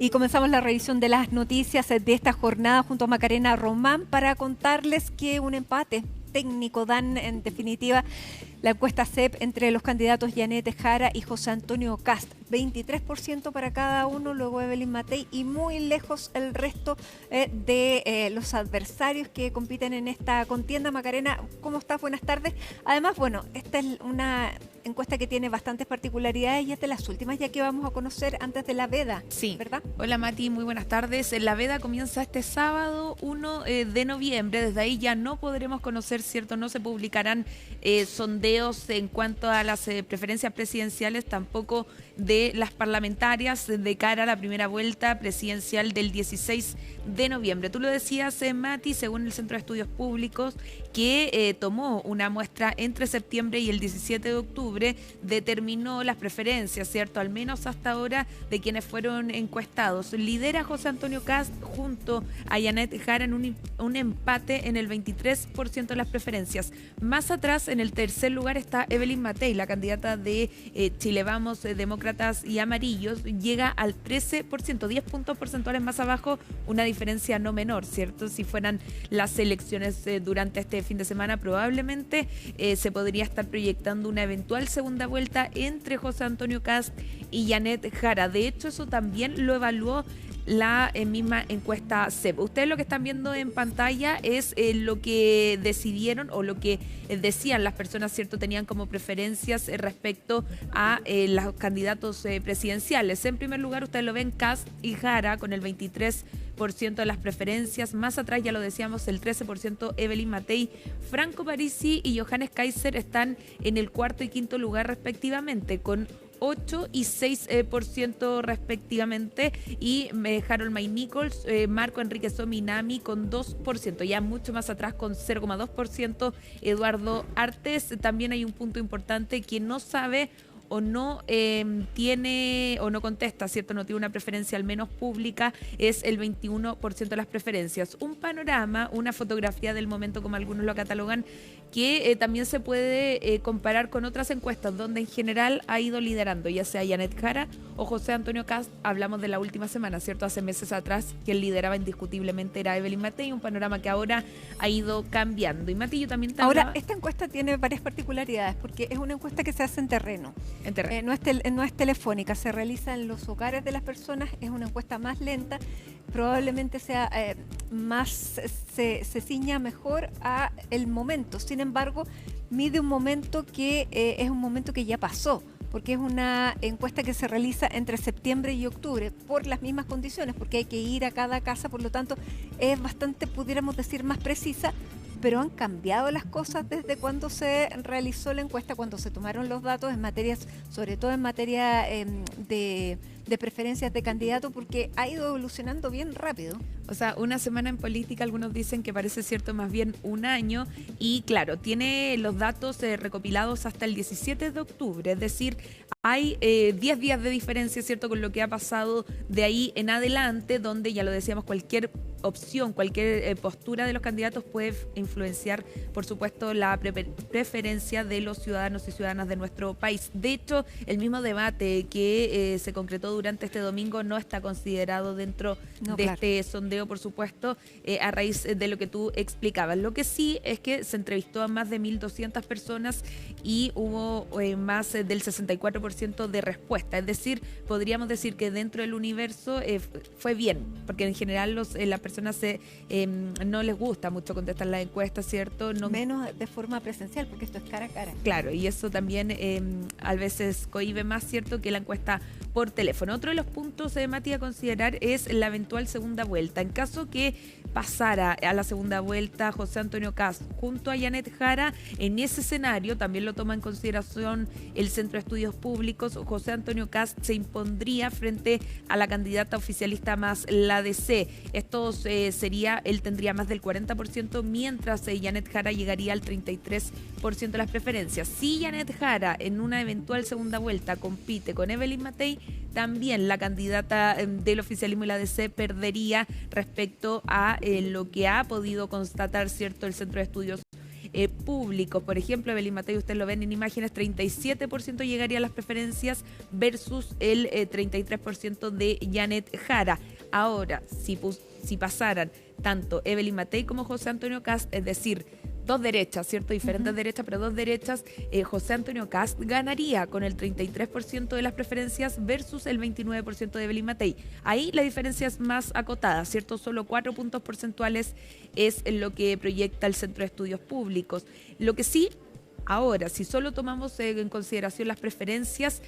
Y comenzamos la revisión de las noticias de esta jornada junto a Macarena Román para contarles que un empate técnico dan en definitiva la encuesta CEP entre los candidatos Yanet Jara y José Antonio Kast. 23% para cada uno, luego Evelyn Matei y muy lejos el resto de los adversarios que compiten en esta contienda. Macarena, ¿cómo estás? Buenas tardes. Además, bueno, esta es una encuesta que tiene bastantes particularidades y es de las últimas ya que vamos a conocer antes de la veda, sí, ¿verdad? Hola Mati, muy buenas tardes. La veda comienza este sábado 1 de noviembre. Desde ahí ya no podremos conocer, ¿cierto? No se publicarán sondeos en cuanto a las preferencias presidenciales, tampoco de las parlamentarias de cara a la primera vuelta presidencial del 16 de noviembre. Tú lo decías, Mati, según el Centro de Estudios Públicos, que tomó una muestra entre septiembre y el 17 de octubre, determinó las preferencias, ¿cierto? Al menos hasta ahora de quienes fueron encuestados. Lidera José Antonio Kast junto a Yanet Jara en un empate en el 23% de las preferencias. Más atrás, en el tercer lugar, está Evelyn Matei, la candidata de Chile Vamos, Demócratas y Amarillos, llega al 13%, 10 puntos porcentuales más abajo, una diferencia no menor, ¿cierto? Si fueran las elecciones durante este fin de semana, probablemente se podría estar proyectando una eventual segunda vuelta entre José Antonio Kast y Yanet Jara. De hecho, eso también lo evaluó la misma encuesta CEP. Ustedes lo que están viendo en pantalla es lo que decidieron o lo que decían las personas, ¿cierto? Tenían como preferencias respecto a los candidatos presidenciales. En primer lugar, ustedes lo ven, Kast y Jara con el 23% de las preferencias. Más atrás, ya lo decíamos, el 13% Evelyn Matei. Franco Parisi y Johannes Kaiser están en el cuarto y quinto lugar respectivamente, con 8 y 6% respectivamente, y Harold May Nichols, Marco Enrique Sominami con 2%, ya mucho más atrás con 0,2% Eduardo Artes. También hay un punto importante: quien no sabe o no tiene o no contesta, ¿cierto? No tiene una preferencia al menos pública, es el 21% de las preferencias. Un panorama, una fotografía del momento, como algunos lo catalogan, que también se puede comparar con otras encuestas donde en general ha ido liderando, ya sea Yanet Jara o José Antonio Kast. Hablamos de la última semana, ¿cierto? Hace meses atrás quien lideraba indiscutiblemente era Evelyn Matei, un panorama que ahora ha ido cambiando. Y Mati, yo también te hablaba... Ahora, esta encuesta tiene varias particularidades porque es una encuesta que se hace en terreno. No es telefónica, se realiza en los hogares de las personas, es una encuesta más lenta, probablemente sea se ciña mejor a el momento. Sin embargo, mide un momento que es un momento que ya pasó, porque es una encuesta que se realiza entre septiembre y octubre por las mismas condiciones, porque hay que ir a cada casa, por lo tanto es bastante, pudiéramos decir, más precisa. Pero han cambiado las cosas desde cuando se realizó la encuesta, cuando se tomaron los datos en materias, sobre todo en materia de preferencias de candidato, porque ha ido evolucionando bien rápido. O sea, una semana en política, algunos dicen que parece cierto más bien un año, y claro, tiene los datos recopilados hasta el 17 de octubre, es decir, hay 10 días de diferencia, ¿cierto?, con lo que ha pasado de ahí en adelante, donde, ya lo decíamos, cualquier opción, cualquier postura de los candidatos puede influenciar, por supuesto, la preferencia de los ciudadanos y ciudadanas de nuestro país. De hecho, el mismo debate que se concretó durante este domingo no está considerado dentro de este sondeo, por supuesto, a raíz de lo que tú explicabas. Lo que sí es que se entrevistó a más de 1.200 personas y hubo más del 64% de respuesta. Es decir, podríamos decir que dentro del universo fue bien, porque en general las personas no les gusta mucho contestar las encuestas, ¿cierto? No, menos de forma presencial, porque esto es cara a cara. Claro, y eso también a veces cohíbe más, ¿cierto?, que la encuesta por teléfono. Otro de los puntos, Mati, a considerar es la eventual segunda vuelta. En caso que pasara a la segunda vuelta José Antonio Kast junto a Yanet Jara, en ese escenario también lo toma en consideración el Centro de Estudios Públicos. José Antonio Kast se impondría frente a la candidata oficialista más la DC. Esto él tendría más del 40%, mientras Yanet Jara llegaría al 33% de las preferencias. Si Yanet Jara en una eventual segunda vuelta compite con Evelyn Matei, también la candidata del oficialismo y la DC perdería respecto a lo que ha podido constatar, ¿cierto?, el Centro de Estudios públicos. Por ejemplo, Evelyn Matei, ustedes lo ven en imágenes, 37% llegaría a las preferencias versus el 33% de Janet Jara. Ahora, si pasaran tanto Evelyn Matei como José Antonio Kast, es decir, dos derechas, ¿cierto? Diferentes derechas, pero dos derechas, José Antonio Kast ganaría con el 33% de las preferencias versus el 29% de Evelyn Matei. Ahí la diferencia es más acotada, ¿cierto? Solo 4 puntos porcentuales es lo que proyecta el Centro de Estudios Públicos. Lo que sí, ahora, si solo tomamos en consideración las preferencias,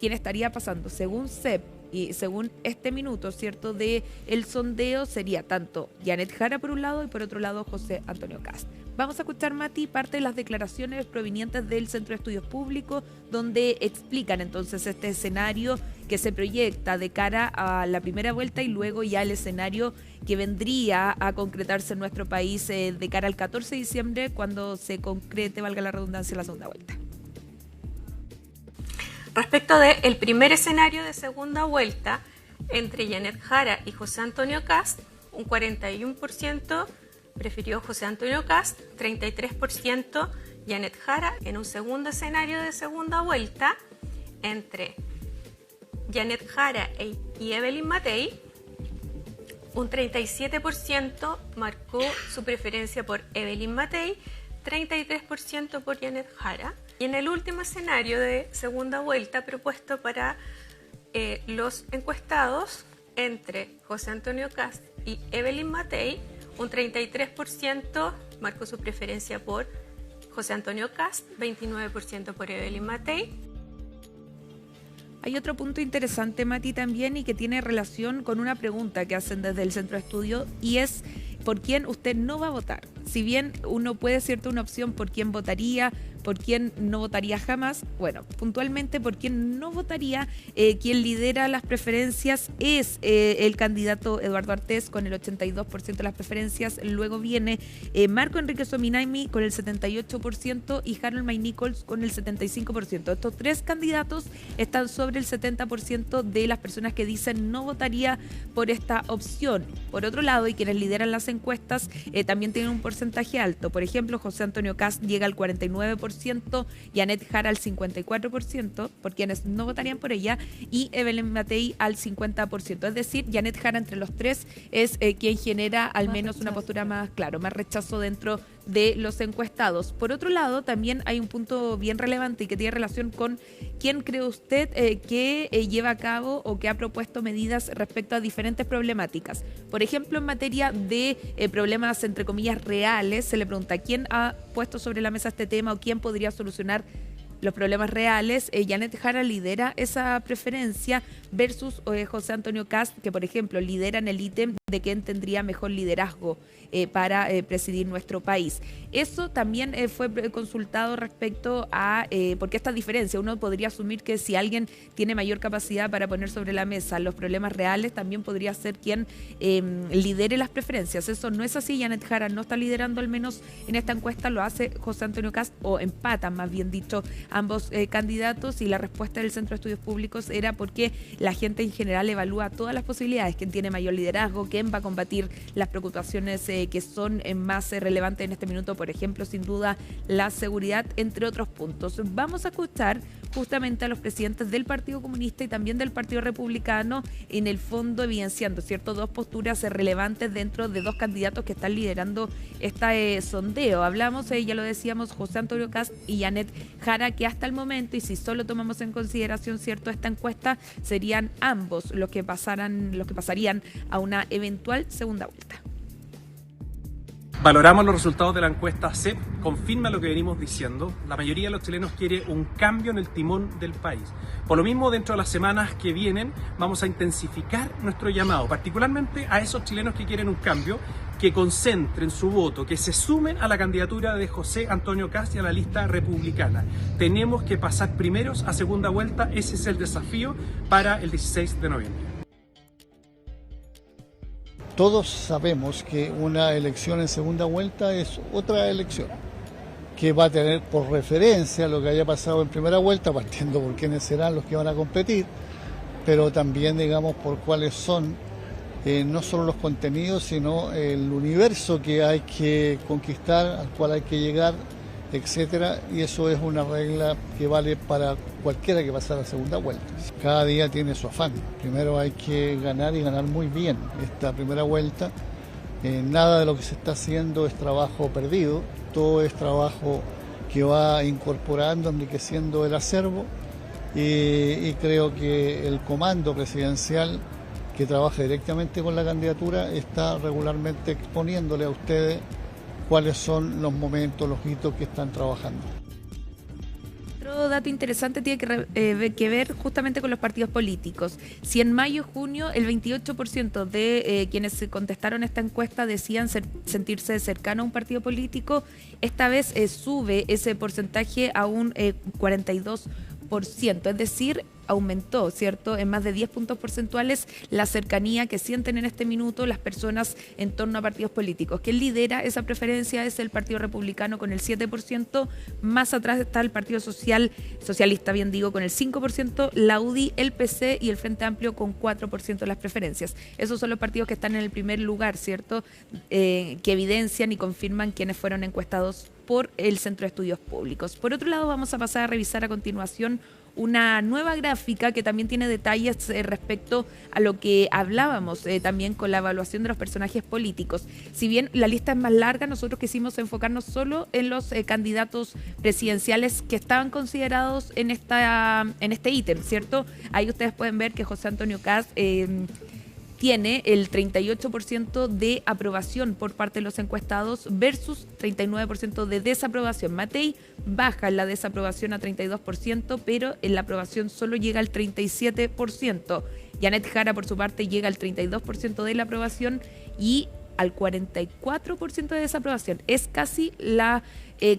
¿quién estaría pasando? Según CEP, y según este minuto, ¿cierto?, de el sondeo, sería tanto Janet Jara por un lado y por otro lado José Antonio Kast. Vamos a escuchar, Mati, parte de las declaraciones provenientes del Centro de Estudios Públicos, donde explican entonces este escenario que se proyecta de cara a la primera vuelta y luego ya el escenario que vendría a concretarse en nuestro país de cara al 14 de diciembre, cuando se concrete, valga la redundancia, la segunda vuelta. Respecto del primer escenario de segunda vuelta, entre Janet Jara y José Antonio Kast, un 41% prefirió José Antonio Kast, 33% Janet Jara. En un segundo escenario de segunda vuelta, entre Janet Jara y Evelyn Matei, un 37% marcó su preferencia por Evelyn Matei, 33% por Janet Jara. Y en el último escenario de segunda vuelta propuesto para los encuestados, entre José Antonio Kast y Evelyn Matei, un 33% marcó su preferencia por José Antonio Kast, 29% por Evelyn Matei. Hay otro punto interesante, Mati, también, y que tiene relación con una pregunta que hacen desde el Centro de Estudio, y es por quién usted no va a votar. Si bien uno puede cierta una opción por quién votaría, por quién no votaría jamás, bueno, puntualmente por quién no votaría, quien lidera las preferencias es el candidato Eduardo Artés con el 82% de las preferencias, luego viene Marco Enrique Sominaimi con el 78% y Harold May Nichols con el 75%. Estos tres candidatos están sobre el 70% de las personas que dicen no votaría por esta opción. Por otro lado, y quienes lideran las encuestas también tienen un porcentaje alto. Por ejemplo, José Antonio Kast llega al 49%, Janet Jara al 54%, por quienes no votarían por ella, y Evelyn Matei al 50%. Es decir, Janet Jara entre los tres es quien genera al más menos rechazo, una postura más, claro, más rechazo dentro de los encuestados. Por otro lado, también hay un punto bien relevante y que tiene relación con quién cree usted que lleva a cabo o que ha propuesto medidas respecto a diferentes problemáticas. Por ejemplo, en materia de problemas, entre comillas, reales, se le pregunta quién ha puesto sobre la mesa este tema o quién podría solucionar los problemas reales. Janet Jara lidera esa preferencia versus José Antonio Kast, que por ejemplo lidera en el ítem de quién tendría mejor liderazgo para presidir nuestro país. Eso también fue consultado respecto a por qué esta diferencia. Uno podría asumir que si alguien tiene mayor capacidad para poner sobre la mesa los problemas reales, también podría ser quien lidere las preferencias. Eso no es así. Janet Jara no está liderando, al menos en esta encuesta lo hace José Antonio Kast, o empatan más bien dicho ambos candidatos, y la respuesta del Centro de Estudios Públicos era porque la gente en general evalúa todas las posibilidades, quién tiene mayor liderazgo, quién va a combatir las preocupaciones que son más relevantes en este minuto, por ejemplo, sin duda la seguridad, entre otros puntos. Vamos a escuchar justamente a los presidentes del Partido Comunista y también del Partido Republicano, en el fondo evidenciando, ¿cierto?, dos posturas relevantes dentro de dos candidatos que están liderando este sondeo. Hablamos, ya lo decíamos, José Antonio Kast y Janet Jara, que hasta el momento, y si solo tomamos en consideración, ¿cierto?, esta encuesta, serían ambos los que pasarían a una eventual segunda vuelta. Valoramos los resultados de la encuesta CEP, confirma lo que venimos diciendo. La mayoría de los chilenos quiere un cambio en el timón del país. Por lo mismo, dentro de las semanas que vienen, vamos a intensificar nuestro llamado, particularmente a esos chilenos que quieren un cambio, que concentren su voto, que se sumen a la candidatura de José Antonio Kast y a la lista republicana. Tenemos que pasar primeros a segunda vuelta, ese es el desafío para el 16 de noviembre. Todos sabemos que una elección en segunda vuelta es otra elección, que va a tener por referencia lo que haya pasado en primera vuelta, partiendo por quiénes serán los que van a competir, pero también, digamos, por cuáles son no solo los contenidos, sino el universo que hay que conquistar, al cual hay que llegar, etcétera, y eso es una regla que vale para cualquiera que pase a la segunda vuelta. Cada día tiene su afán. Primero hay que ganar y ganar muy bien esta primera vuelta. Nada de lo que se está haciendo es trabajo perdido, todo es trabajo que va incorporando, enriqueciendo el acervo, y creo que el comando presidencial que trabaja directamente con la candidatura está regularmente exponiéndole a ustedes cuáles son los momentos, los hitos que están trabajando. Otro dato interesante tiene que ver justamente con los partidos políticos. Si en mayo y junio el 28% de quienes contestaron esta encuesta decían sentirse cercano a un partido político, esta vez sube ese porcentaje a un 42%, es decir, aumentó, ¿cierto?, en más de 10 puntos porcentuales la cercanía que sienten en este minuto las personas en torno a partidos políticos. Quien lidera esa preferencia es el Partido Republicano con el 7%, más atrás está el Partido Socialista, bien digo, con el 5%, la UDI, el PC y el Frente Amplio con 4% de las preferencias. Esos son los partidos que están en el primer lugar, ¿cierto?, que evidencian y confirman quienes fueron encuestados por el Centro de Estudios Públicos. Por otro lado, vamos a pasar a revisar a continuación una nueva gráfica que también tiene detalles respecto a lo que hablábamos también con la evaluación de los personajes políticos. Si bien la lista es más larga, nosotros quisimos enfocarnos solo en los candidatos presidenciales que estaban considerados en este ítem, ¿cierto? Ahí ustedes pueden ver que José Antonio Kast tiene el 38% de aprobación por parte de los encuestados versus 39% de desaprobación. Matei baja en la desaprobación a 32%, pero en la aprobación solo llega al 37%. Yanet Jara, por su parte, llega al 32% de la aprobación y al 44% de desaprobación. Es casi la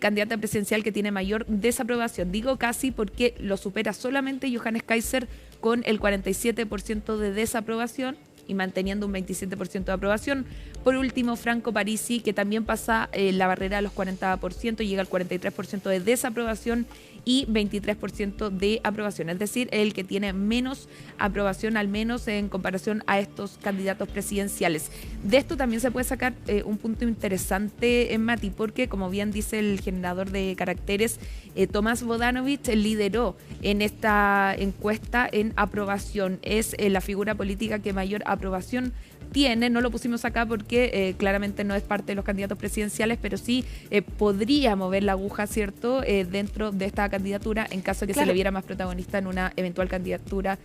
candidata presidencial que tiene mayor desaprobación. Digo casi porque lo supera solamente Johannes Kaiser con el 47% de desaprobación y manteniendo un 27% de aprobación. Por último, Franco Parisi, que también pasa la barrera de los 40%, llega al 43% de desaprobación y 23% de aprobación, es decir, el que tiene menos aprobación, al menos en comparación a estos candidatos presidenciales. De esto también se puede sacar un punto interesante, Mati, porque como bien dice el generador de caracteres, Tomás Bodanovich lideró en esta encuesta en aprobación. Es la figura política que mayor aprobación tiene. No lo pusimos acá porque claramente no es parte de los candidatos presidenciales, pero sí podría mover la aguja, ¿cierto?, dentro de esta candidatura en caso de que se le viera más protagonista en una eventual candidatura.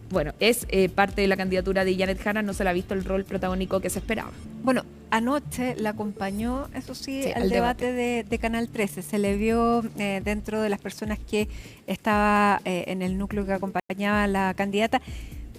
Bueno, es parte de la candidatura de Yanet Jara, no se le ha visto el rol protagónico que se esperaba. Bueno, anoche la acompañó, eso sí, al debate de Canal 13. Se le vio dentro de las personas que estaba en el núcleo que acompañaba a la candidata.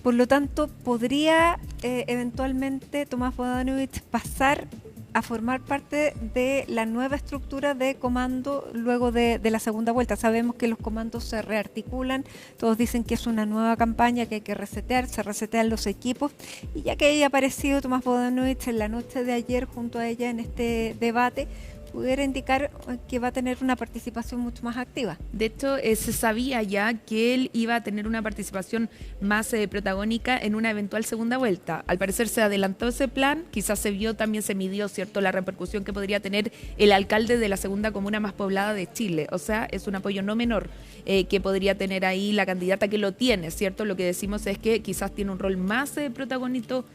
Por lo tanto, podría eventualmente Tomás Bodanovich pasar a formar parte de la nueva estructura de comando luego de la segunda vuelta. Sabemos que los comandos se rearticulan, todos dicen que es una nueva campaña que hay que resetear, se resetean los equipos, y ya que haya aparecido Tomás Bodanovich en la noche de ayer junto a ella en este debate, pudiera indicar que va a tener una participación mucho más activa. De hecho, se sabía ya que él iba a tener una participación más protagónica en una eventual segunda vuelta. Al parecer se adelantó ese plan, quizás se midió, ¿cierto?, la repercusión que podría tener el alcalde de la segunda comuna más poblada de Chile. O sea, es un apoyo no menor que podría tener ahí la candidata que lo tiene, ¿cierto? Lo que decimos es que quizás tiene un rol más protagónico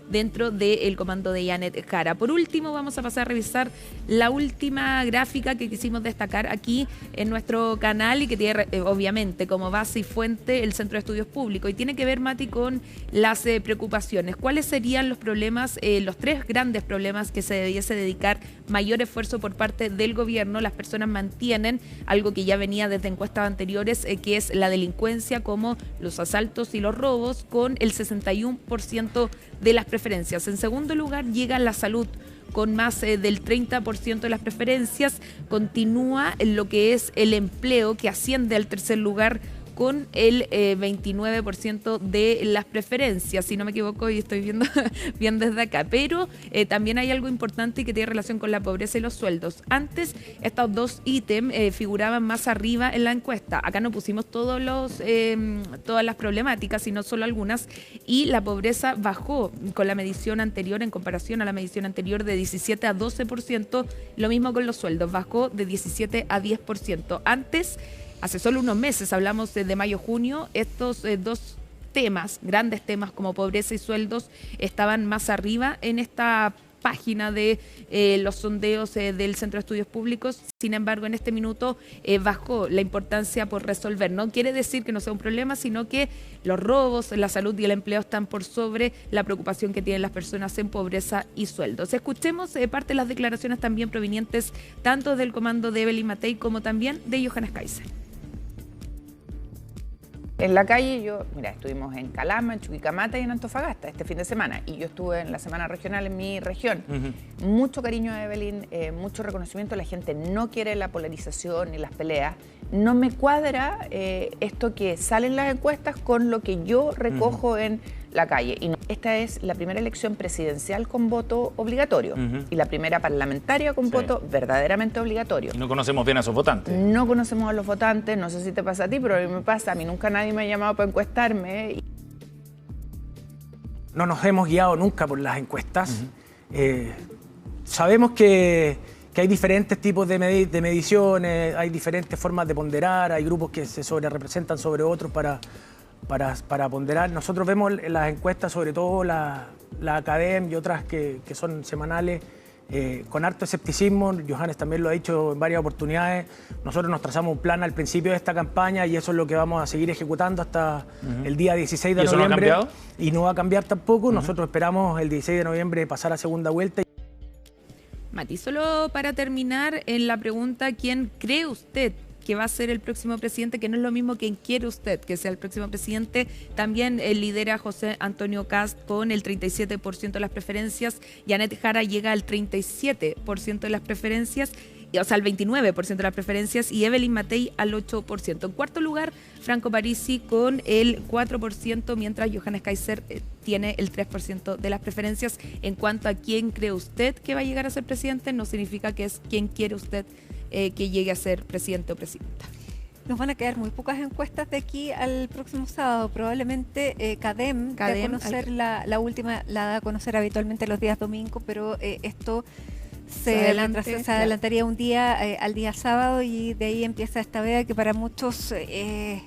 dentro del comando de Yanet Jara. Por último, vamos a pasar a revisar la última gráfica que quisimos destacar aquí en nuestro canal y que tiene obviamente como base y fuente el Centro de Estudios Públicos, y tiene que ver, Mati, con las preocupaciones. ¿Cuáles serían los problemas, los tres grandes problemas que se debiese dedicar mayor esfuerzo por parte del gobierno? Las personas mantienen algo que ya venía desde encuestas anteriores, que es la delincuencia, como los asaltos y los robos, con el 61% de las preferencias. En segundo lugar llega la salud, con más del 30% de las preferencias. Continúa lo que es el empleo, que asciende al tercer lugar con el 29% de las preferencias, si no me equivoco y estoy viendo bien desde acá. Pero también hay algo importante que tiene relación con la pobreza y los sueldos. Antes estos dos ítems figuraban más arriba en la encuesta. Acá no pusimos todas las problemáticas, sino solo algunas, y la pobreza bajó con la medición anterior en comparación a la medición anterior de 17 a 12%, lo mismo con los sueldos, bajó de 17 a 10%. Antes, hace solo unos meses, hablamos de mayo-junio, estos dos temas, grandes temas como pobreza y sueldos, estaban más arriba en esta página de los sondeos del Centro de Estudios Públicos. Sin embargo, en este minuto bajó la importancia por resolver. No quiere decir que no sea un problema, sino que los robos, la salud y el empleo están por sobre la preocupación que tienen las personas en pobreza y sueldos. Escuchemos parte de las declaraciones también provenientes tanto del comando de Evelyn Matei como también de Johannes Kaiser. En la calle, estuvimos en Calama, en Chuquicamata y en Antofagasta este fin de semana. Y yo estuve en la semana regional en mi región. Mucho cariño a Evelyn, mucho reconocimiento. La gente no quiere la polarización ni las peleas. No me cuadra esto que sale en las encuestas con lo que yo recojo en la calle. Y esta es la primera elección presidencial con voto obligatorio y la primera parlamentaria con voto verdaderamente obligatorio. Y no conocemos bien a esos votantes. No conocemos a los votantes, no sé si te pasa a ti, pero a mí me pasa. A mí nunca nadie me ha llamado para encuestarme. No nos hemos guiado nunca por las encuestas. Sabemos que hay diferentes tipos de mediciones, hay diferentes formas de ponderar, hay grupos que se sobrerepresentan sobre otros para ponderar. Nosotros vemos las encuestas, sobre todo la Academ y otras que son semanales, con harto escepticismo. Johannes también lo ha dicho en varias oportunidades. Nosotros nos trazamos un plan al principio de esta campaña y eso es lo que vamos a seguir ejecutando hasta el día 16 de noviembre. ¿Y eso no ha cambiado? Y no va a cambiar tampoco. Nosotros esperamos el 16 de noviembre pasar a segunda vuelta. Mati, solo para terminar en la pregunta, ¿quién cree usted que va a ser el próximo presidente? Que no es lo mismo quién quiere usted que sea el próximo presidente. También lidera José Antonio Kast con el 37% de las preferencias. Janet Jara llega al 37% de las preferencias, o sea, al 29% de las preferencias, y Evelyn Matei al 8%. En cuarto lugar, Franco Parisi con el 4%, mientras Johannes Kaiser tiene el 3% de las preferencias. En cuanto a quién cree usted que va a llegar a ser presidente, no significa que es quién quiere usted que llegue a ser presidente o presidenta. Nos van a quedar muy pocas encuestas de aquí al próximo sábado. Probablemente CADEM da a conocer la última, la da a conocer habitualmente los días domingos, pero esto se adelantaría un día al día sábado, y de ahí empieza esta veda que para muchos es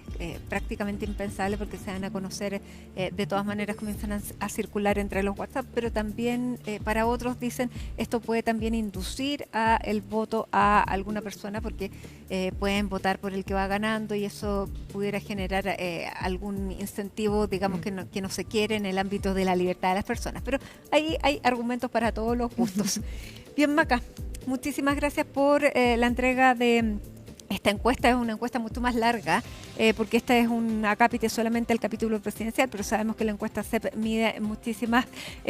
prácticamente impensable, porque se van a conocer de todas maneras, comienzan a circular entre los WhatsApp, pero también para otros dicen esto puede también inducir a el voto a alguna persona, porque pueden votar por el que va ganando y eso pudiera generar algún incentivo, digamos, que no se quiere en el ámbito de la libertad de las personas. Pero ahí hay argumentos para todos los gustos. Bien, Maca, muchísimas gracias por la entrega de esta encuesta. Es una encuesta mucho más larga, porque esta es un acápite solamente el capítulo presidencial, pero sabemos que la encuesta CEP mide muchísimas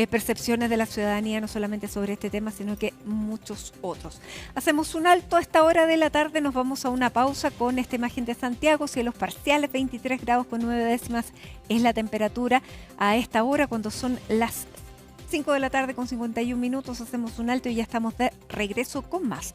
percepciones de la ciudadanía, no solamente sobre este tema, sino que muchos otros. Hacemos un alto a esta hora de la tarde, nos vamos a una pausa con esta imagen de Santiago, cielos parciales, 23 grados con 9 décimas es la temperatura a esta hora, cuando son las 5 de la tarde con 51 minutos. Hacemos un alto y ya estamos de regreso con más.